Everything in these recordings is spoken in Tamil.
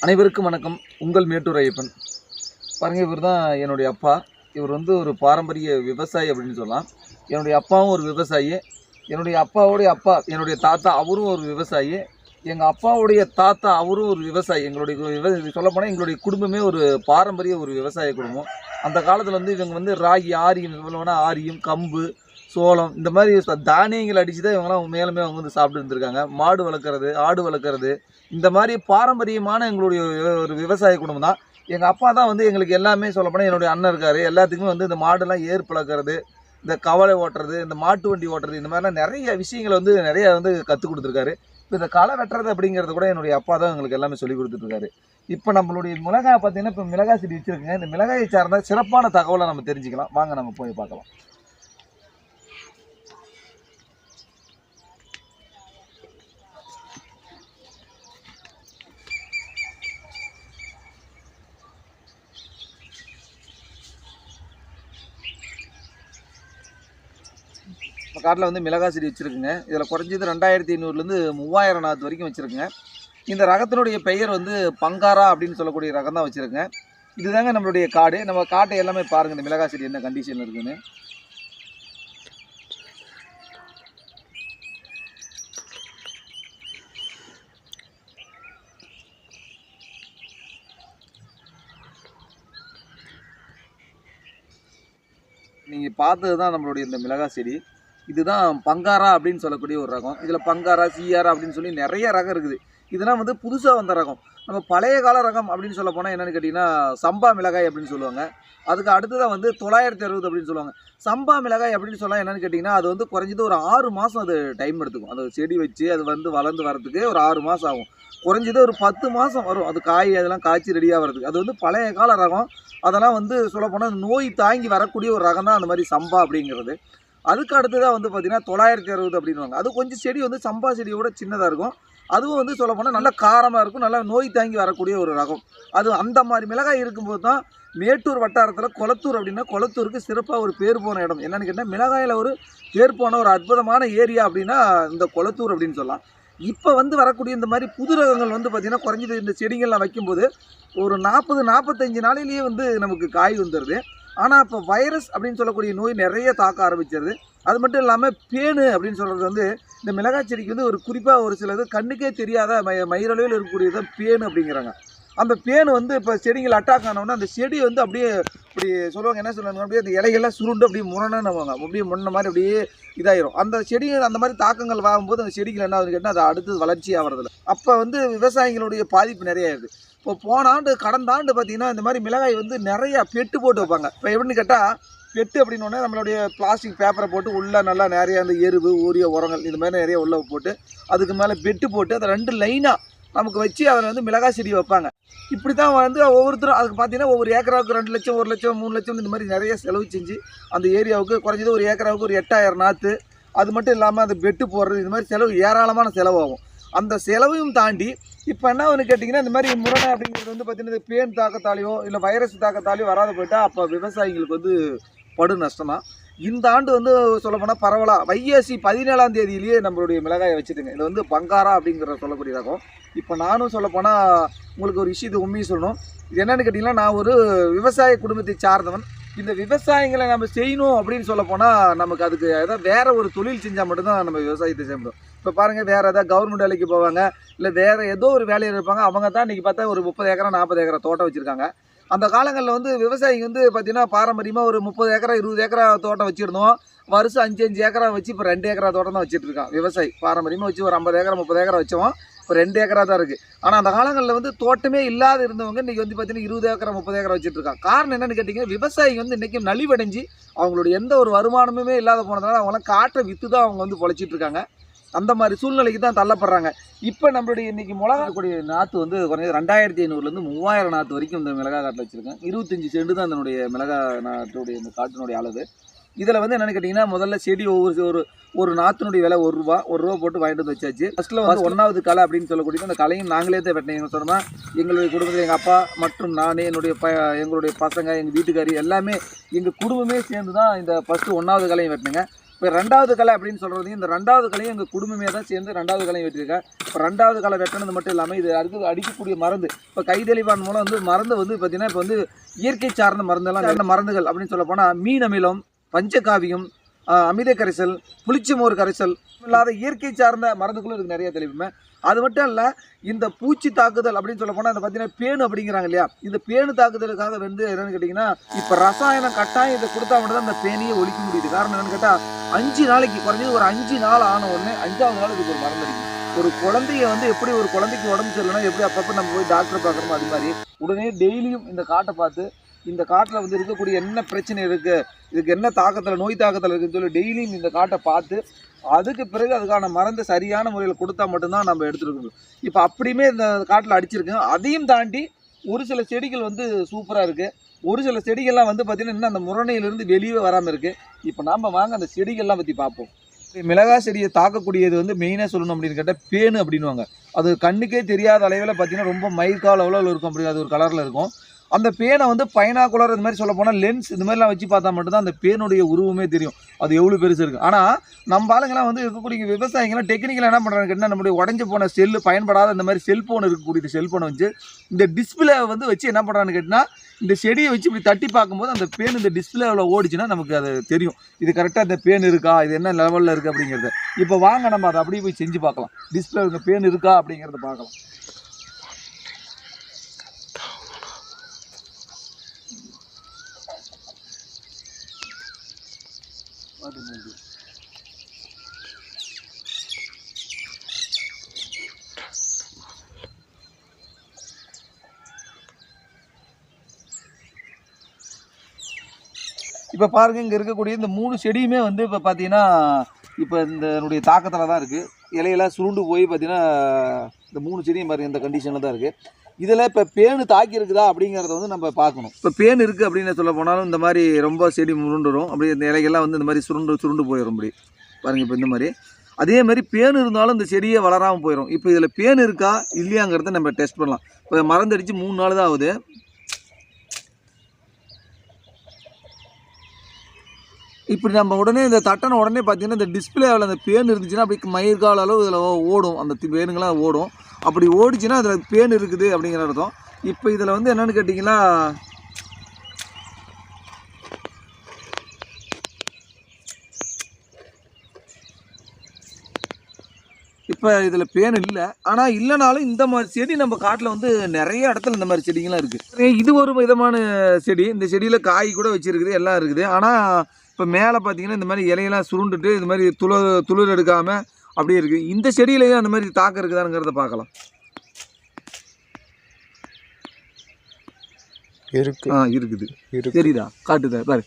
அனைவருக்கும் வணக்கம். உங்கள் மேட்டூர் ஐயப்பன். பாருங்க, இவர் தான் என்னுடைய அப்பா. இவர் வந்து ஒரு பாரம்பரிய விவசாயி அப்படின்னு சொல்லலாம். என்னுடைய அப்பாவும் ஒரு விவசாயி. என்னுடைய அப்பாவுடைய அப்பா, என்னுடைய தாத்தா, அவரும் ஒரு விவசாயி. எங்கள் அப்பாவுடைய தாத்தா, அவரும் ஒரு விவசாயி. எங்களுடைய சொல்லப்போனால் எங்களுடைய குடும்பமே ஒரு பாரம்பரிய ஒரு விவசாய குடும்பம். அந்த காலத்தில் வந்து இவங்க வந்து ராகி, ஆரியம் சொல்லப்போனால் ஆரியம், கம்பு, சோளம் இந்த மாதிரி தானியங்கள் அடித்து தான் இவங்களாம் மேலுமே அவங்க வந்து சாப்பிட்டு இருந்திருக்காங்க. மாடு வளர்க்குறது, ஆடு வளர்க்குறது, இந்த மாதிரி பாரம்பரியமான எங்களுடைய ஒரு விவசாய குடும்பம் தான். எங்கள் அப்பா தான் வந்து எங்களுக்கு எல்லாமே சொல்லப்போனால் என்னுடைய அண்ணன் இருக்கார், எல்லாத்துக்குமே வந்து இந்த மாடெல்லாம் ஏர் பழக்கிறது, இந்த கவலை ஓட்டுறது, இந்த மாட்டு வண்டி ஓட்டுறது, இந்த மாதிரிலாம் நிறைய விஷயங்களை வந்து நிறையா வந்து கற்றுக் கொடுத்துருக்காரு. இப்போ இந்த களை வெட்டுறது அப்படிங்கிறது கூட என்னுடைய அப்பா தான் எங்களுக்கு எல்லாமே சொல்லி கொடுத்துட்ருக்காரு. இப்போ நம்மளுடைய மிளகாய் பார்த்தீங்கன்னா இப்போ மிளகாய் செடி வச்சுருக்குங்க. இந்த மிளகாயை சார்ந்த சிறப்பான தகவலை நம்ம தெரிஞ்சுக்கலாம். வாங்க நம்ம போய் பார்க்கலாம். இப்போ காட்டில் வந்து மிளகாய் செடி வச்சுருக்குங்க. இதில் குறைஞ்சது 2500லேருந்து 3000 நாற்று வரைக்கும் வச்சுருக்குங்க. இந்த ரகத்தினுடைய பெயர் வந்து பங்காரா அப்படின்னு சொல்லக்கூடிய ரகம் தான் வச்சுருக்குங்க. இதுதாங்க நம்மளுடைய காடு. நம்ம காட்டை எல்லாமே பாருங்கள், இந்த மிளகாய் செடி என்ன கண்டிஷன் இருக்குன்னு. நீங்கள் பார்த்தது தான் நம்மளுடைய இந்த மிளகாய் செடி. இதுதான் பங்காரா அப்படின்னு சொல்லக்கூடிய ஒரு ரகம். இதில் பங்காரா, சிஆரா அப்படின்னு சொல்லி நிறைய ரகம் இருக்குது. இதெல்லாம் வந்து புதுசாக வந்த ரகம். நம்ம பழைய கால ரகம் அப்படின்னு சொல்ல போனால் என்னென்னு கேட்டிங்கன்னா சம்பா மிளகாய் அப்படின்னு சொல்லுவாங்க. அதுக்கு அடுத்ததான் வந்து 960 அப்படின்னு சொல்லுவாங்க. சம்பா மிளகாய் அப்படின்னு சொல்லலாம் என்னென்னு கேட்டிங்கன்னா அது வந்து குறைஞ்சது ஒரு 6 மாதம் அது டைம் எடுத்துக்கும். அது செடி வச்சு அது வந்து வளர்ந்து வரதுக்கு ஒரு 6 மாதம் ஆகும். குறைஞ்சது ஒரு 10 மாதம் வரும் அது காய் அதெல்லாம் காய்ச்சி ரெடியாக வரதுக்கு. அது வந்து பழைய கால ரகம். அதெல்லாம் வந்து சொல்லப்போனால் நோய் தாங்கி வரக்கூடிய ஒரு ரகம் தான் அந்த மாதிரி சம்பா அப்படிங்கிறது. அதுக்கு அடுத்ததாக வந்து பார்த்திங்கன்னா 960 அப்படின்வாங்க. அது கொஞ்சம் செடி வந்து சம்பா செடியோட சின்னதாக இருக்கும். அதுவும் வந்து சொல்லப்போனால் நல்லா காரமாக இருக்கும், நல்லா நோய் தாங்கி வரக்கூடிய ஒரு ரகம். அது அந்த மாதிரி மிளகாய் இருக்கும்போது தான் மேட்டூர் வட்டாரத்தில் கொளத்தூர் அப்படின்னா கொளத்தூருக்கு சிறப்பாக ஒரு பேர் போன இடம். என்னென்னு கேட்டால் மிளகாயில் ஒரு பேர் போன ஒரு அற்புதமான ஏரியா அப்படின்னா இந்த கொளத்தூர் அப்படின்னு சொல்லலாம். இப்போ வந்து வரக்கூடிய இந்த மாதிரி புது ரகங்கள் வந்து பார்த்திங்கன்னா குறைஞ்சது இந்த செடிகள்லாம் வைக்கும்போது ஒரு 40-45 நாளிலேயே வந்து நமக்கு காய் வந்துடுது. ஆனால் இப்போ வைரஸ் அப்படின்னு சொல்லக்கூடிய நோய் நிறைய தாக்க ஆரம்பிச்சிருது. அது மட்டும் இல்லாமல் பேனு அப்படின்னு சொல்கிறது வந்து இந்த மிளகாய் செடிக்கு வந்து ஒரு குறிப்பாக ஒரு சிலது கண்ணுக்கே தெரியாத மயிரளவில் இருக்கக்கூடியது பேனு அப்படிங்கிறாங்க. அந்த பேனு வந்து இப்போ செடிகள் அட்டாக் ஆனோன்னா அந்த செடி வந்து அப்படியே இப்படி சொல்லுவாங்க, என்ன சொல்லுவாங்க, அப்படியே அந்த இலைகள்லாம் சுருண்டு அப்படியே முரணன்னுவாங்க, அப்படியே முன்ன மாதிரி அப்படியே இதாயிரும். அந்த செடிகள் அந்த மாதிரி தாக்கங்கள் வாங்கும்போது அந்த செடிகள் என்ன ஆகுதுன்னு கேட்டால் அது அடுத்து வளர்ச்சி ஆகிறதில்ல. அப்போ வந்து விவசாயிகளுடைய பாதிப்பு நிறைய இருக்குது. இப்போ போன ஆண்டு கடந்த ஆண்டு பார்த்திங்கன்னா இந்த மாதிரி மிளகாய் வந்து நிறையா பெட்டு போட்டு வைப்பாங்க. இப்போ எப்படின்னு கேட்டால் பெட்டு அப்படின்னோடனே நம்மளுடைய பிளாஸ்டிக் பேப்பரை போட்டு உள்ளே நல்லா நிறைய அந்த எருவு ஊரிய உரங்கள் இது மாதிரி நிறைய உள்ளே போட்டு அதுக்கு மேலே பெட்டு போட்டு அதை 2 லைனாக நமக்கு வச்சு அதில் வந்து மிளகாய் செடி வைப்பாங்க. இப்படி தான் வந்து ஒவ்வொருத்தரும் அதுக்கு பார்த்தீங்கன்னா ஒவ்வொரு ஏக்கராவுக்கு 2 லட்சம் 1 லட்சம் 3 லட்சம் இந்த மாதிரி நிறைய செலவு செஞ்சு அந்த ஏரியாவுக்கு குறைஞ்சது ஒரு ஏக்கராவுக்கு ஒரு 8000 நாற்று, அது மட்டும் இல்லாமல் அந்த பெட்டு போடுறது, இது மாதிரி செலவு ஏராளமான செலவாகும். அந்த செலவையும் தாண்டி இப்போ என்ன ஒன்று கேட்டிங்கன்னா இந்த மாதிரி முரணை அப்படிங்கிறது வந்து பார்த்திங்கன்னா பேன் தாக்கத்தாலேயோ இல்லை வைரஸ் தாக்கத்தாலேயோ வராது போயிட்டால் அப்போ விவசாயிகளுக்கு வந்து படு நஷ்டம் தான். இந்த ஆண்டு வந்து சொல்லப்போனால் பரவலாக வைகாசி 17ஆம் தேதியிலேயே நம்மளுடைய மிளகாயை வச்சுட்டுங்க. இது வந்து பங்காரா அப்படிங்கிற சொல்லக்கூடிய ரகம். இப்போ நானும் சொல்லப்போனால் உங்களுக்கு ஒரு விஷயத்தை உண்மையை சொல்லணும். இது என்னென்னு கேட்டிங்கன்னா நான் ஒரு விவசாய குடும்பத்தை சார்ந்தவன். இந்த விவசாயங்களை நம்ம செய்யணும் அப்படின்னு சொல்லப்போனால் நமக்கு அதுக்கு ஏதாவது வேறு ஒரு தொழில் செஞ்சால் மட்டும்தான் நம்ம விவசாயத்தை செய்ய முடியும். இப்போ பாருங்கள், வேறு ஏதாவது கவர்மெண்ட் வேலைக்கு போவாங்க இல்லை வேறு ஏதோ ஒரு வேலையில் இருப்பாங்க. அவங்க தான் இன்றைக்கி பார்த்தா ஒரு 30 ஏக்கரா 40 ஏக்கரா தோட்டம் வச்சுருக்காங்க. அந்த காலங்களில் வந்து விவசாயிங்க வந்து பார்த்திங்கன்னா பாரம்பரியமாக ஒரு 30 ஏக்கரா 20 ஏக்கரா தோட்டம் வச்சுருந்தோம். வருஷம் 5 ஏக்கரா வச்சு இப்போ 2 ஏக்கரா தோட்டம் தான் வச்சுட்டு இருக்கான் விவசாயி. பாரம்பரியமாக வச்சு ஒரு 50 ஏக்கரா 30 ஏக்கரா வச்சோம், இப்போ 2 ஏக்கரா தான் இருக்குது. ஆனால் அந்த காலங்களில் வந்து தோட்டமே இல்லாத இருந்தவங்க இன்றைக்கி வந்து பார்த்திங்கன்னா 20 ஏக்கரா 30 ஏக்கரா வச்சுட்டு இருக்காங்க. காரணம் என்னென்னு கேட்டிங்கன்னா விவசாயிங்க வந்து இன்றைக்கும் நலிவடைஞ்சு அவங்களோட எந்த ஒரு வருமானமுமே இல்லாத போனதுனால அவங்களாம் காட்டை விற்று தான் அவங்க வந்து பொழைச்சிட்டு இருக்காங்க. அந்த மாதிரி சூழ்நிலைக்கு தான் தள்ளப்படுறாங்க. இப்போ நம்மளுடைய இன்றைக்கி மிளகாக்கூடிய நாற்று வந்து குறைஞ்சது 2500லேருந்து 3000 நாற்று வரைக்கும் இந்த மிளகா காட்டில் வச்சுருக்கேன். 25 செண்டு தான் இதனுடைய மிளகா நாட்டுடைய இந்த காட்டினுடைய அளவு. இதில் வந்து என்னென்னு கேட்டிங்கன்னா முதல்ல செடி ஒரு நாற்றினுடைய விலை ₹1 போட்டு வாங்கிட்டு வந்து வச்சாச்சு. ஃபஸ்ட்டில் வந்து 1வது களை அப்படின்னு சொல்லக்கூடிய அந்த களையும் நாங்களே தான் வெட்டினேன். சொன்னால் எங்களுடைய குடும்பத்தில் எங்கள் அப்பா மற்றும் நான், எங்களுடைய பசங்க, எங்கள் வீட்டுக்காரி எல்லாமே எங்கள் குடும்பமே சேர்ந்து தான் இந்த ஃபஸ்ட்டு 1வது களையும் வெட்டினேங்க. இப்போ 2வது களை அப்படின்னு சொல்கிறது, இந்த 2வது களையும் எங்கள் குடும்பமே தான் சேர்ந்து 2வது களையும் வெட்டியிருக்கேன். இப்போ 2வது களை வெட்டினது மட்டும் இல்லாமல் இது அடுத்து அடிக்கக்கூடிய மருந்து, இப்போ கைதெளிவான் மூலம் வந்து மருந்து வந்து பார்த்திங்கன்னா இப்போ வந்து இயற்கை சார்ந்த மருந்தெல்லாம் அந்த மருந்துகள் அப்படின்னு சொல்ல போனால் மீன் அமிலம், பஞ்சகாவியம், அமித கரைசல், புளிச்சமோர் கரைசல் இல்லாத இயற்கை சார்ந்த மருந்துகளும் இதுக்கு நிறைய தெளிவுமே. அது மட்டும் இல்லை, இந்த பூச்சி தாக்குதல் அப்படின்னு சொல்ல போனால் அந்த பார்த்தீங்கன்னா பேனு அப்படிங்கிறாங்க இல்லையா, இந்த பேனு தாக்குதலுக்காக வந்து என்னென்னு கேட்டிங்கன்னா இப்போ ரசாயனம் கட்டாயம் இதை கொடுத்தா மட்டும் தான் அந்த பேனையை ஒழிக்க முடியுது. காரணம் என்னென்னு கேட்டால் 5 நாளைக்கு குறைஞ்சது ஒரு 5 நாள் ஆன உடனே 5வது நாள் இதுக்கு ஒரு மருந்து அடிக்கும். ஒரு குழந்தைய வந்து எப்படி ஒரு குழந்தைக்கு உடம்பு சரியில்லைன்னா எப்படி அப்பப்போ நம்ம போய் டாக்டரை பார்க்குறோமோ அது மாதிரி உடனே டெய்லியும் இந்த காட்டை பார்த்து இந்த காட்டில் வந்து இருக்கக்கூடிய என்ன பிரச்சனை இருக்குது, இதுக்கு என்ன தாக்கத்தில் நோய் தாக்கத்தில் இருக்குதுன்னு சொல்லி டெய்லியும் இந்த காட்டை பார்த்து அதுக்கு பிறகு அதுக்கான மருந்து சரியான முறையில் கொடுத்தா மட்டும்தான் நம்ம எடுத்துருக்கணும். இப்போ அப்படியுமே இந்த காட்டில் அடிச்சிருக்கோம். அதையும் தாண்டி ஒரு சில செடிகள் வந்து சூப்பராக இருக்குது, ஒரு சில செடிகள்லாம் வந்து பார்த்திங்கன்னா இன்னும் அந்த முரணையிலிருந்து வெளியே வராமல் இருக்குது. இப்போ நாம் வாங்க அந்த செடிகள்லாம் பற்றி பார்ப்போம். மிளகாய் செடியை தாக்கக்கூடியது வந்து மெயினாக சொல்லணும் அப்படின்னு கேட்டால் பேனு அப்படின்வாங்க. அது கண்ணுக்கே தெரியாத அளவில் பார்த்திங்கன்னா ரொம்ப மயிர்கால அளவில் இருக்கும், அப்படி அது ஒரு கலரில் இருக்கும். அந்த பேனை வந்து பைனாகுலர் இந்த மாதிரி சொல்ல போனால் லென்ஸ் இந்த மாதிரிலாம் வச்சு பார்த்தா மட்டும்தான் அந்த பேனுடைய உருவமே தெரியும், அது எவ்வளோ பெருசு இருக்குது. ஆனால் நம்ம ஆளுங்கெல்லாம் வந்து இருக்கக்கூடிய விவசாயிகள்லாம் டெக்னிக்கலாக என்ன பண்ணுறாங்க கேட்டால் நம்மளுடைய உடஞ்சி போன செல்லு பயன்படாத இந்த மாதிரி செல்ஃபோன் இருக்கக்கூடிய செல்ஃபோனை வச்சு இந்த டிஸ்பிளே வந்து வச்சு என்ன பண்ணுறான்னு கேட்டால் இந்த செடியை வச்சு இப்படி தட்டி பார்க்கும்போது அந்த பேன் இந்த டிஸ்பிளேவில் ஓடிச்சுன்னா நமக்கு அது தெரியும், இது கரெக்டாக இந்த பேன் இருக்கா, இது என்ன லெவலில் இருக்குது அப்படிங்கிறது. இப்போ வாங்க நம்ம அதை அப்படியே போய் செஞ்சு பார்க்கலாம், டிஸ்பிளே இந்த பேன் இருக்கா அப்படிங்கிறத பார்க்கலாம். இப்போ பாருங்கள், இங்கே இருக்கக்கூடிய இந்த 3 செடியுமே வந்து இப்போ பார்த்தீங்கன்னா இப்போ இதனுடைய தாக்கத்தில் தான் இருக்குது. இலையெல்லாம் சுருண்டு போய் பார்த்தீங்கன்னா இந்த 3 செடியும் பாருங்கள் இந்த கண்டிஷனில் தான் இருக்குது. இதில் இப்போ பேனு தாக்கி இருக்குதா அப்படிங்கிறத வந்து நம்ம பார்க்கணும். இப்போ பேன் இருக்குது அப்படின்னு சொல்ல போனாலும் இந்த மாதிரி ரொம்ப செடி முருண்டுடும், அப்படி இந்த இலைகள்லாம் வந்து இந்த மாதிரி சுருண்டு போயிடும். அப்படி பாருங்கள், இப்போ இந்த மாதிரி அதே மாதிரி பேன் இருந்தாலும் இந்த செடியே வளராமல் போயிடும். இப்போ இதில் பேன் இருக்கா இல்லையாங்கிறத நம்ம டெஸ்ட் பண்ணலாம். இப்போ மருந்தடிச்சு 3 நாள் தான் ஆகுது. இப்படி நம்ம உடனே இந்த தட்டனை உடனே பார்த்தீங்கன்னா இந்த டிஸ்பிளேவில் அந்த பேன் இருந்துச்சுன்னா அப்படி மயிர்கால அளவு இதில் ஓடும், அந்த பேனுங்களாம் ஓடும். அப்படி ஓடிச்சுன்னா அதில் பேன் இருக்குது அப்படிங்கிற அர்த்தம். இப்போ இதில் வந்து என்னென்னு கேட்டிங்கன்னா இப்போ இதில் பேன் இல்லை. ஆனால் இல்லைனாலும் இந்த மாதிரி செடி நம்ம காட்டில் வந்து நிறைய இடத்துல இந்த மாதிரி செடிங்களாம் இருக்குது. இது ஒரு விதமான செடி, இந்த செடியில் காய் கூட வச்சுருக்குது, எல்லாம் இருக்குது. ஆனால் இப்போ மேலே பார்த்தீங்கன்னா இந்த மாதிரி இலையெல்லாம் சுருண்டுட்டு இந்த மாதிரி துளிர் எடுக்காமல் அப்படியே இருக்குது. இந்த செடியிலையும் அந்த மாதிரி தாக்கம் இருக்குதாங்கிறத பார்க்கலாம். இருக்குது, சரிதா, காட்டுதா பாரு.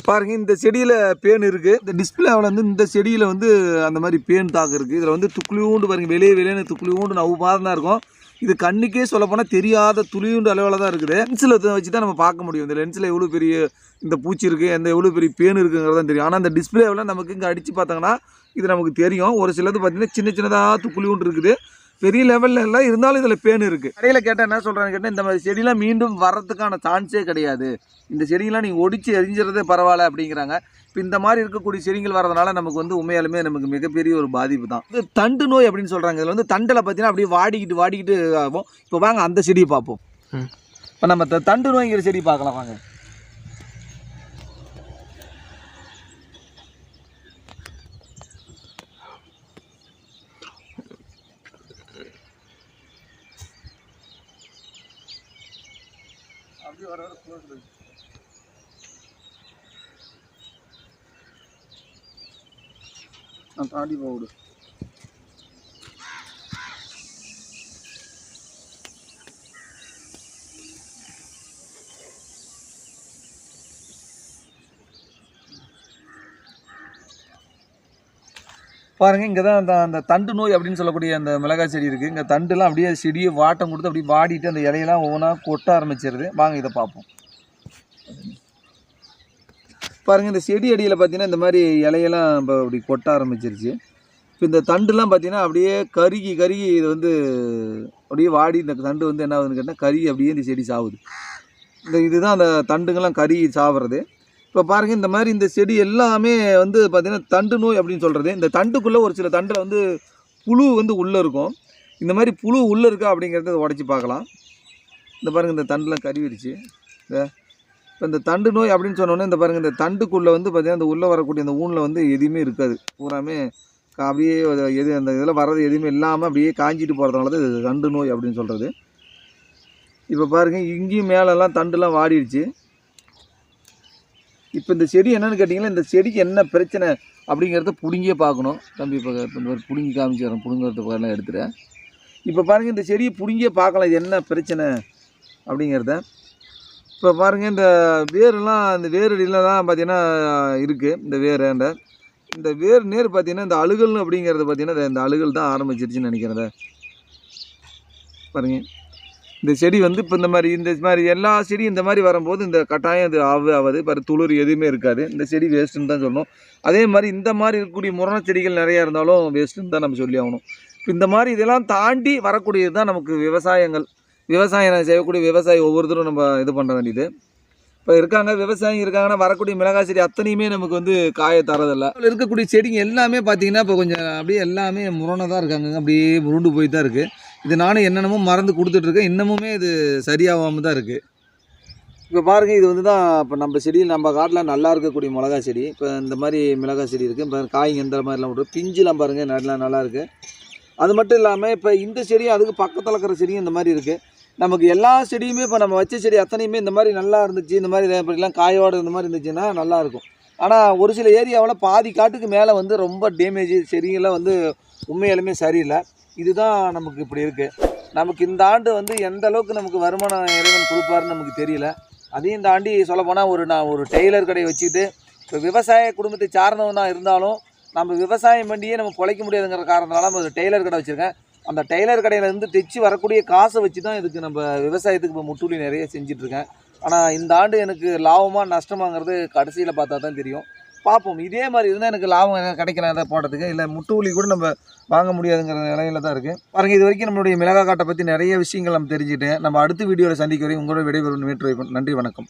பாருங்கள், இந்த செடியில் பேன் இருக்குது. இந்த டிஸ்பிளேவில் வந்து இந்த செடியில் வந்து அந்த மாதிரி பேன் தாக்கம் இருக்குது. இதில் வந்து துக்குளியூண்டு பாருங்கள், வெளியே துக்குளியூண்டு நவ்வு மாதிரி தான் இருக்கும். இது கண்ணுக்கே சொல்லப்போனால் தெரியாத துளியுண்டு அளவில் தான் இருக்குது. லென்ஸில் வச்சு தான் நம்ம பார்க்க முடியும், இந்த லென்ஸில் எவ்வளோ பெரிய இந்த பூச்சி இருக்குது, எந்த எவ்வளோ பெரிய பேன் இருக்குங்கிறது தான் தெரியும். ஆனால் அந்த டிஸ்பிளேவில் நமக்கு இங்கே அடித்து பார்த்தாங்கன்னா இது நமக்கு தெரியும். ஒரு சிலது பார்த்திங்கன்னா சின்னதாக துக்குளியூண்டு இருக்குது, பெரிய லெவலில் இல்லை, இருந்தாலும் இதில் பேன் இருக்குது. கடையில் கேட்டால் என்ன சொல்கிறான்னு கேட்டால் இந்த மாதிரி செடியெலாம் மீண்டும் வர்றதுக்கான சான்ஸே கிடையாது, இந்த செடியெல்லாம் நீங்கள் ஒடிச்சு எரிஞ்சிறதே பரவாயில்ல அப்படிங்கிறாங்க. இப்போ இந்த மாதிரி இருக்கக்கூடிய செடிகள் வரதுனால நமக்கு வந்து உண்மையாலுமே நமக்கு மிகப்பெரிய ஒரு பாதிப்பு தான். இது தண்டு நோய் அப்படின்னு சொல்கிறாங்க. இதில் வந்து தண்டில் பார்த்தீங்கன்னா அப்படியே வாடிக்கிட்டு ஆகும். இப்போ வாங்க அந்த செடியை பார்ப்போம். இப்போ நம்ம தண்டு நோய்ங்கிற செடி பார்க்கலாம் வாங்க. அப்படியே வர தாண்டி போடு. பாருங்கள், இங்கே தான் அந்த தண்டு நோய் அப்படின்னு சொல்லக்கூடிய அந்த மிளகாய் செடி இருக்குது. இங்கே தண்டுலாம் அப்படியே செடியை வாட்டம் கொடுத்து அப்படியே வாடிட்டு அந்த இலையெல்லாம் ஒவ்வொன்றா கொட்ட ஆரம்பிச்சிருது. வாங்க இதை பார்ப்போம். பாருங்கள், இந்த செடி அடியில் பார்த்தீங்கன்னா இந்த மாதிரி இலையெல்லாம் இப்போ அப்படி கொட்ட ஆரம்பிச்சிருச்சு. இப்போ இந்த தண்டுலாம் பார்த்தீங்கன்னா அப்படியே கருகி இது வந்து அப்படியே வாடி இந்த தண்டு வந்து என்ன ஆகுதுன்னு கேட்டால் அப்படியே இந்த செடி சாவுது. இதுதான் அந்த தண்டுங்கள்லாம் கருகி சாவுறது. இப்போ பாருங்கள், இந்த மாதிரி இந்த செடி எல்லாமே வந்து பார்த்திங்கன்னா தண்டு நோய் அப்படின்னு சொல்கிறது. இந்த தண்டுக்குள்ளே ஒரு சில தண்டில் வந்து புழு வந்து உள்ளே இருக்கும். இந்த மாதிரி புழு உள்ளே இருக்கா அப்படிங்கிறத உடச்சி பார்க்கலாம். இந்த பாருங்கள், இந்த தண்டுலாம் கருவிடுச்சு. இப்போ இந்த தண்டு நோய் அப்படின்னு சொன்னோன்னே இந்த பாருங்கள், இந்த தண்டுக்குள்ளே வந்து பார்த்திங்கன்னா இந்த உள்ளே வரக்கூடிய இந்த ஊனில் வந்து எதுவுமே இருக்காது. பூராமே அப்படியே அந்த இதில் வர்றது எதுவுமே இல்லாமல் அப்படியே காஞ்சிட்டு போகிறதுனால தான் இது தண்டு நோய் அப்படின்னு சொல்கிறது. இப்போ பாருங்கள், இங்கேயும் மேலெல்லாம் தண்டுலாம் வாடிடுச்சு. இப்போ இந்த செடி என்னென்னு கேட்டிங்கன்னா, இந்த செடிக்கு என்ன பிரச்சனை அப்படிங்கிறத பிடுங்கியே பார்க்கணும். தம்பி இப்போ இந்த மாதிரி பிடுங்கி காமிச்சிடுறேன், பிடுங்கிறதுக்கு எடுத்துகிறேன். இப்போ பாருங்கள், இந்த செடியை பிடுங்கியே பார்க்கலாம் இது என்ன பிரச்சனை அப்படிங்கிறத. இப்போ பாருங்கள், இந்த வேரெல்லாம் இந்த வேரடியில் தான் பார்த்திங்கன்னா இருக்குது. இந்த வேர் இந்த வேர் நேர் பார்த்திங்கன்னா இந்த அழுகல் அப்படிங்கிறது பார்த்திங்கன்னா இந்த அழுகல் தான் ஆரம்பிச்சிருச்சுன்னு நினைக்கிறேன். பாருங்கள், இந்த செடி வந்து இப்போ இந்த மாதிரி எல்லா செடியும் இந்த மாதிரி வரும்போது இந்த கட்டாயம் இது ஆகாது. துளிர் எதுவுமே இருக்காது. இந்த செடி வேஸ்ட்டுன்னு தான் சொல்லணும். அதே மாதிரி இந்த மாதிரி இருக்கக்கூடிய முரண செடிகள் நிறையா இருந்தாலும் வேஸ்ட்டுன்னு தான் நம்ம சொல்லி ஆகணும். இப்போ இந்த மாதிரி இதெல்லாம் தாண்டி வரக்கூடியது தான் நமக்கு விவசாயம் செய்யக்கூடிய விவசாயி ஒவ்வொருத்தரும் நம்ம இது பண்ண வேண்டியது. இப்போ விவசாயி இருக்காங்கன்னா வரக்கூடிய மிளகாய் செடி அத்தனையுமே நமக்கு வந்து காய தரதில்லை. இருக்கக்கூடிய செடிங்க எல்லாமே பார்த்திங்கன்னா இப்போ கொஞ்சம் அப்படியே எல்லாமே முரணை தான் இருக்காங்க. அப்படியே உருண்டு போய் தான் இருக்குது. இது நானும் என்னென்னமோ மறந்து கொடுத்துட்ருக்கேன். இன்னமுமே இது சரியாகாமல் தான் இருக்குது. இப்போ பாருங்கள், இது வந்து தான் இப்போ நம்ம செடியில் நம்ம காட்டில் நல்லா இருக்கக்கூடிய மிளகாய் செடி. இப்போ இந்த மாதிரி மிளகாய் செடி இருக்குது. இப்போ காய்ங்க இந்த மாதிரிலாம் விட்டு பிஞ்சுலாம் பாருங்கள் நல்லா இருக்குது. அது மட்டும் இல்லாமல் இப்போ இந்த செடியும் அதுக்கு பக்கத்தில் இருக்கிற செடியும் இந்த மாதிரி இருக்குது. நமக்கு எல்லா செடியுமே இப்போ நம்ம வச்ச செடி அத்தனையுமே இந்த மாதிரி நல்லா இருந்துச்சு, இந்த மாதிரி இப்படிலாம் காயோடு இந்த மாதிரி இருந்துச்சுன்னா நல்லாயிருக்கும். ஆனால் ஒரு சில ஏரியாவில் பாதி காட்டுக்கு மேலே வந்து ரொம்ப டேமேஜ், செடியெல்லாம் வந்து உண்மையாலுமே சரியில்லை. இதுதான் நமக்கு இப்படி இருக்குது. நமக்கு இந்த ஆண்டு வந்து எந்த அளவுக்கு நமக்கு வருமானம் இறைவன் கொடுப்பாருன்னு நமக்கு தெரியல. அதையும் தாண்டி சொல்லப்போனால் நான் ஒரு டெய்லர் கடையை வச்சுக்கிட்டு இப்போ விவசாய குடும்பத்தை சார்ந்தவனாக இருந்தாலும் நம்ம விவசாயம் பண்ணியே நம்ம பிழைக்க முடியாதுங்கிற காரணத்தினால நம்ம ஒரு டெய்லர் கடை வச்சுருக்கேன். அந்த டெய்லர் கடையிலேருந்து தைச்சி வரக்கூடிய காசை வச்சு தான் இதுக்கு நம்ம விவசாயத்துக்கு இப்போ முட்டுலி நிறைய செஞ்சிட்ருக்கேன். ஆனால் இந்த ஆண்டு எனக்கு லாபமாக நஷ்டமாங்கிறது கடைசியில் பார்த்தா தான் தெரியும். பார்ப்போம். இதே மாதிரி இருந்தால் எனக்கு லாபம் கிடைக்கலாம் எதாவது போடுறதுக்கு, இல்லை முட்டுவலி கூட நம்ம வாங்க முடியாதுங்கிற நிலையில தான் இருக்குது. பாருங்கள், இது வரைக்கும் நம்மளுடைய மிளகாய் காட்டை பற்றி நிறைய விஷயங்கள் நம்ம தெரிஞ்சுக்கிட்டேன். நம்ம அடுத்த வீடியோவில் சந்திக்க வரைக்கும் உங்களோட விடைபெறும். நன்றி, வணக்கம்.